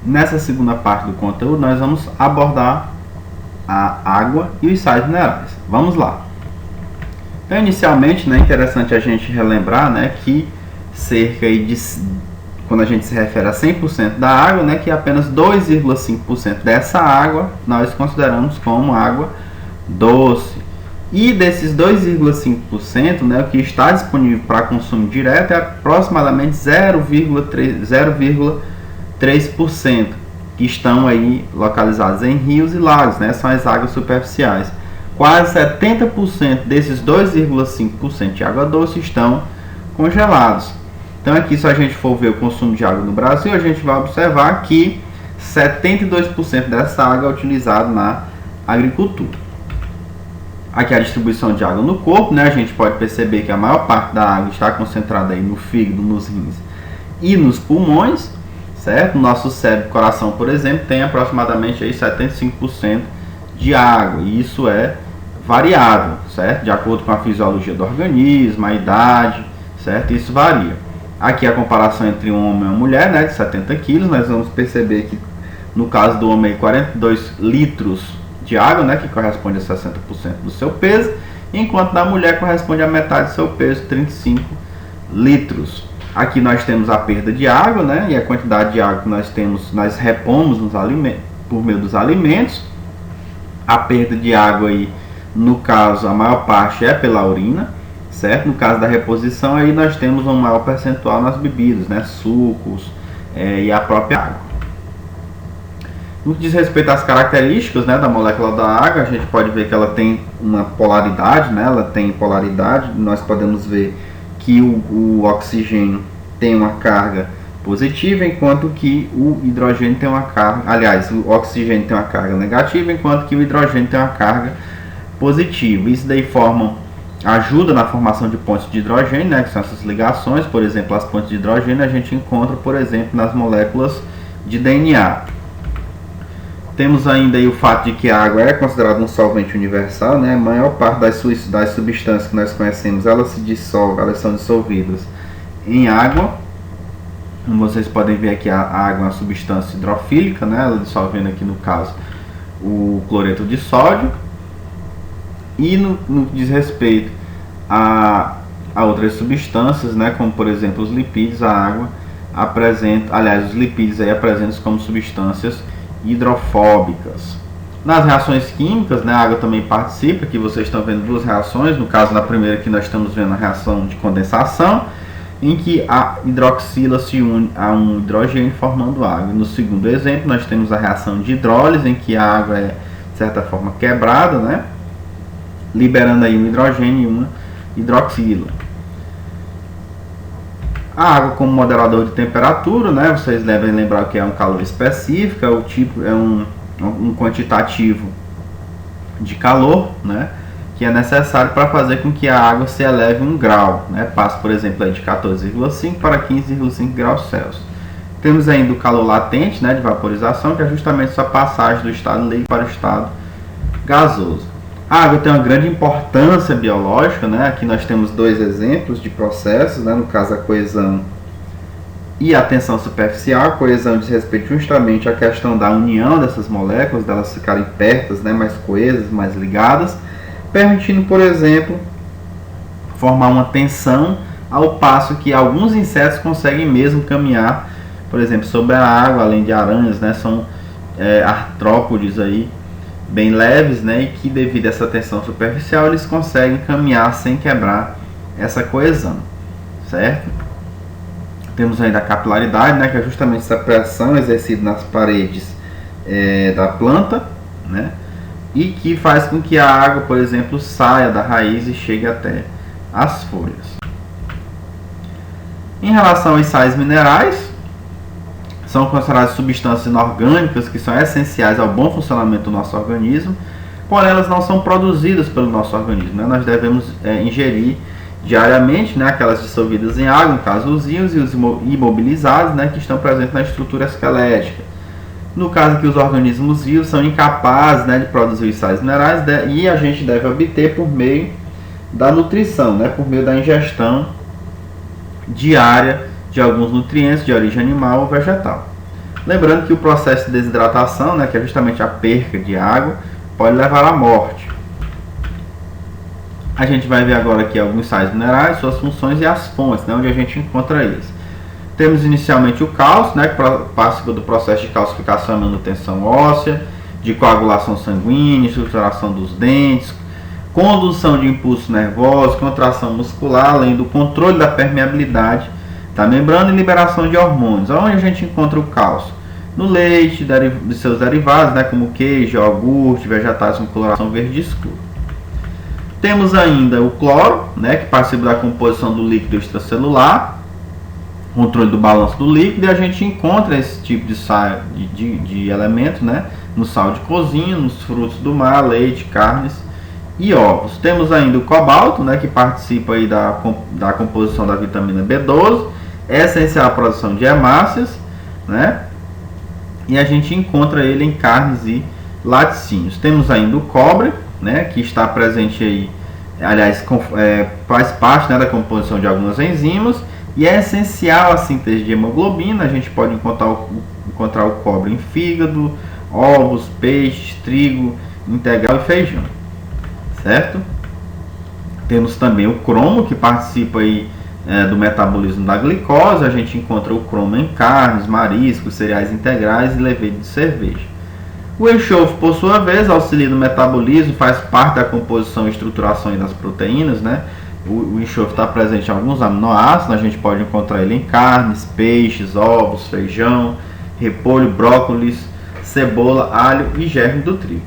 nessa segunda parte do conteúdo, nós vamos abordar a água e os sais minerais. Vamos lá. Então, inicialmente, né, é interessante a gente relembrar, né, que quando a gente se refere a 100% da água, né, que apenas 2,5% dessa água nós consideramos como água doce. E desses 2,5%, né, o que está disponível para consumo direto é aproximadamente 0,3%, que estão aí localizados em rios e lagos, né, são as águas superficiais. Quase 70% desses 2,5% de água doce estão congelados. Então aqui, se a gente for ver o consumo de água no Brasil, a gente vai observar que 72% dessa água é utilizada na agricultura. Aqui a distribuição de água no corpo, né? A gente pode perceber que a maior parte da água está concentrada aí no fígado, nos rins e nos pulmões, certo? O nosso cérebro e coração, por exemplo, tem aproximadamente aí 75% de água, e isso é variável, certo? De acordo com a fisiologia do organismo, a idade, certo? Isso varia. Aqui a comparação entre um homem e uma mulher, né, de 70 quilos, nós vamos perceber que no caso do homem 42 litros de água, né, que corresponde a 60% do seu peso, enquanto da mulher corresponde a metade do seu peso, 35 litros. Aqui nós temos a perda de água, né, e a quantidade de água que nós repomos nos alimentos, por meio dos alimentos. A perda de água aí, no caso, a maior parte é pela urina, certo? No caso da reposição, aí nós temos um maior percentual nas bebidas, né, sucos e a própria água. No que diz respeito às características, né, da molécula da água, a gente pode ver que ela tem uma polaridade, né, ela tem polaridade. Nós podemos ver que o oxigênio tem uma carga positiva, enquanto que o hidrogênio tem uma carga, aliás, o oxigênio tem uma carga negativa, enquanto que o hidrogênio tem uma carga positiva. Isso daí ajuda na formação de pontes de hidrogênio, né, que são essas ligações. Por exemplo, as pontes de hidrogênio a gente encontra, por exemplo, nas moléculas de DNA. Temos ainda aí o fato de que a água é considerada um solvente universal, né? A maior parte das substâncias que nós conhecemos, elas são dissolvidas em água. Como vocês podem ver aqui, a água é uma substância hidrofílica, né? Ela dissolvendo aqui no caso o cloreto de sódio. E no que diz respeito a outras substâncias, né? Como por exemplo os lipídios, a água apresenta, aliás, os lipídios aí apresentam como substâncias hidrofóbicas. Nas reações químicas, né, a água também participa. Aqui vocês estão vendo duas reações. No caso, na primeira que nós estamos vendo a reação de condensação, em que a hidroxila se une a um hidrogênio formando água. No segundo exemplo, nós temos a reação de hidrólise, em que a água é de certa forma quebrada, né, liberando aí um hidrogênio e uma hidroxila. A água como moderador de temperatura, né? Vocês devem lembrar que é um calor específico, é um quantitativo de calor, né? Que é necessário para fazer com que a água se eleve 1 grau, né? Passe, por exemplo, de 14,5 para 15,5 graus Celsius. Temos ainda o calor latente, né, de vaporização, que é justamente essa passagem do estado líquido para o estado gasoso. A água tem uma grande importância biológica, né? Aqui nós temos dois exemplos de processos, né? No caso, a coesão e a tensão superficial. A coesão diz respeito justamente à questão da união dessas moléculas, delas ficarem perto, né? Mais coesas, mais ligadas, permitindo, por exemplo, formar uma tensão, ao passo que alguns insetos conseguem mesmo caminhar, por exemplo, sobre a água, além de aranhas, né? São artrópodes aí, bem leves, né, e que devido a essa tensão superficial eles conseguem caminhar sem quebrar essa coesão, certo? Temos ainda a capilaridade, né, que é justamente essa pressão exercida nas paredes da planta, né, e que faz com que a água, por exemplo, saia da raiz e chegue até as folhas. Em relação aos sais minerais, são consideradas substâncias inorgânicas que são essenciais ao bom funcionamento do nosso organismo, porém elas não são produzidas pelo nosso organismo, né? Nós devemos ingerir diariamente, né, aquelas dissolvidas em água, no caso os íons, e os imobilizados, né, que estão presentes na estrutura esquelética. No caso que os organismos vivos são incapazes, né, de produzir os sais minerais, e a gente deve obter por meio da nutrição, né, por meio da ingestão diária de alguns nutrientes de origem animal ou vegetal. Lembrando que o processo de desidratação, né, que é justamente a perca de água, pode levar à morte. A gente vai ver agora aqui alguns sais minerais, suas funções e as fontes, né, onde a gente encontra eles. Temos inicialmente o cálcio, né, que participa do processo de calcificação e manutenção óssea, de coagulação sanguínea, estruturação dos dentes, condução de impulsos nervosos, contração muscular, além do controle da permeabilidade da membrana e liberação de hormônios. Onde a gente encontra o cálcio? No leite, de seus derivados, né, como queijo, iogurte, vegetais com coloração verde escuro. Temos ainda o cloro, né, que participa da composição do líquido extracelular, controle do balanço do líquido, e a gente encontra esse tipo de sal, de elemento, né, no sal de cozinha, nos frutos do mar, leite, carnes e ovos. Temos ainda o cobalto, né, que participa aí da composição da vitamina B12, é essencial à produção de hemácias, né, e a gente encontra ele em carnes e laticínios. Temos ainda o cobre, né, que está presente aí, aliás, faz parte, né, da composição de algumas enzimas e é essencial à síntese de hemoglobina. A gente pode encontrar o cobre em fígado, ovos, peixes, trigo integral e feijão, certo? Temos também o cromo, que participa aí do metabolismo da glicose. A gente encontra o cromo em carnes, mariscos, cereais integrais e levedos de cerveja. O enxofre, por sua vez, auxilia no metabolismo, faz parte da composição e estruturação das proteínas, né? O enxofre está presente em alguns aminoácidos, a gente pode encontrar ele em carnes, peixes, ovos, feijão, repolho, brócolis, cebola, alho e germe do trigo.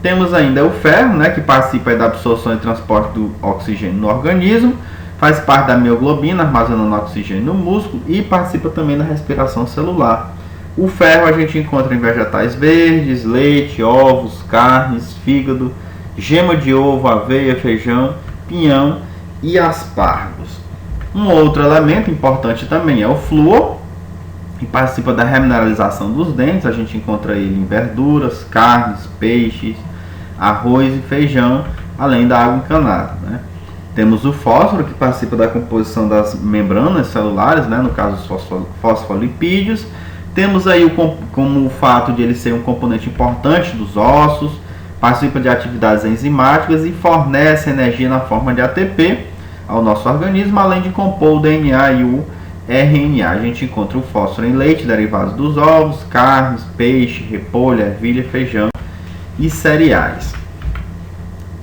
Temos ainda o ferro, né, que participa da absorção e transporte do oxigênio no organismo, faz parte da mioglobina, armazenando oxigênio no músculo e participa também da respiração celular. O ferro a gente encontra em vegetais verdes, leite, ovos, carnes, fígado, gema de ovo, aveia, feijão, pinhão e aspargos. Um outro elemento importante também é o flúor, que participa da remineralização dos dentes. A gente encontra ele em verduras, carnes, peixes, arroz e feijão, além da água encanada, né? Temos o fósforo, que participa da composição das membranas celulares, né? No caso os fosfolipídios. Temos aí como o fato de ele ser um componente importante dos ossos, participa de atividades enzimáticas e fornece energia na forma de ATP ao nosso organismo, além de compor o DNA e o RNA. A gente encontra o fósforo em leite, derivados dos ovos, carnes, peixe, repolho, ervilha, feijão e cereais.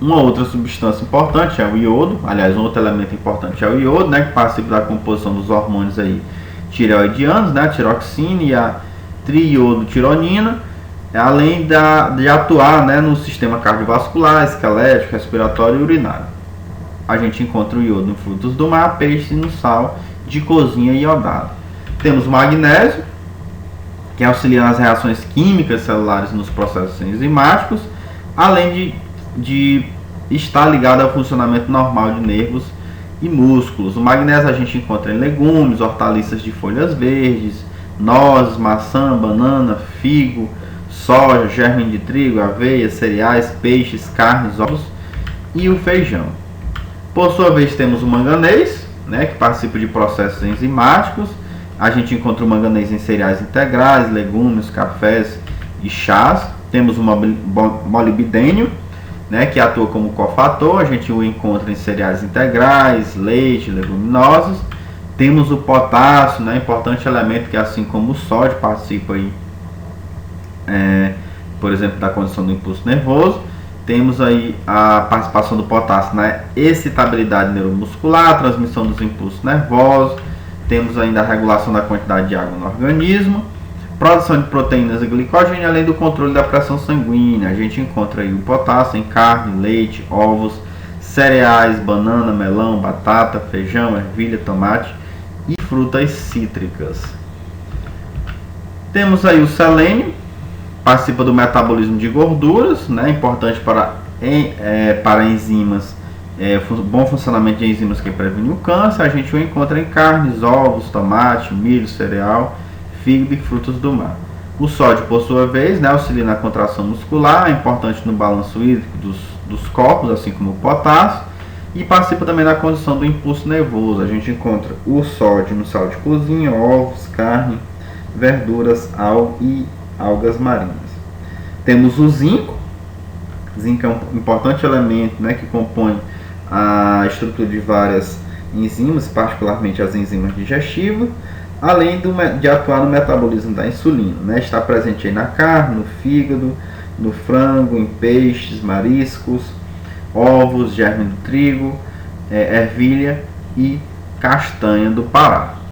Uma outra substância importante é o iodo, aliás, um outro elemento importante é o iodo, né, que participa da composição dos hormônios aí tireoidianos, né, a tiroxina e a triiodotironina, além de atuar, né, no sistema cardiovascular, esquelético, respiratório e urinário. A gente encontra o iodo em frutos do mar, peixe e no sal de cozinha iodado. Temos o magnésio, que auxilia nas reações químicas celulares nos processos enzimáticos, além de estar ligado ao funcionamento normal de nervos e músculos. O magnésio a gente encontra em legumes, hortaliças de folhas verdes, nozes, maçã, banana, figo, soja, germe de trigo, aveia, cereais, peixes, carnes, ovos e o feijão. Por sua vez temos o manganês, né, que participa de processos enzimáticos. A gente encontra o manganês em cereais integrais, legumes, cafés e chás. Temos o molibdênio, né, que atua como cofator. A gente o encontra em cereais integrais, leite, leguminosos. Temos o potássio, né, importante elemento que, assim como o sódio, participa aí, por exemplo, da condição do impulso nervoso. Temos aí a participação do potássio na excitabilidade neuromuscular, a transmissão dos impulsos nervosos. Temos ainda a regulação da quantidade de água no organismo, produção de proteínas e glicogênio, além do controle da pressão sanguínea. A gente encontra aí o potássio em carne, leite, ovos, cereais, banana, melão, batata, feijão, ervilha, tomate e frutas cítricas. Temos aí o selênio, participa do metabolismo de gorduras, né, importante para enzimas, bom funcionamento de enzimas que previnem o câncer. A gente o encontra em carnes, ovos, tomate, milho, cereal, fígado e frutos do mar. O sódio, por sua vez, né, auxilia na contração muscular, é importante no balanço hídrico dos corpos, assim como o potássio, e participa também da condição do impulso nervoso. A gente encontra o sódio no sal de cozinha, ovos, carne, verduras e algas marinhas. Temos o zinco. Zinco é um importante elemento, né, que compõe a estrutura de várias enzimas, particularmente as enzimas digestivas, além de atuar no metabolismo da insulina, né? Está presente aí na carne, no fígado, no frango, em peixes, mariscos, ovos, germe do trigo, ervilha e castanha do Pará.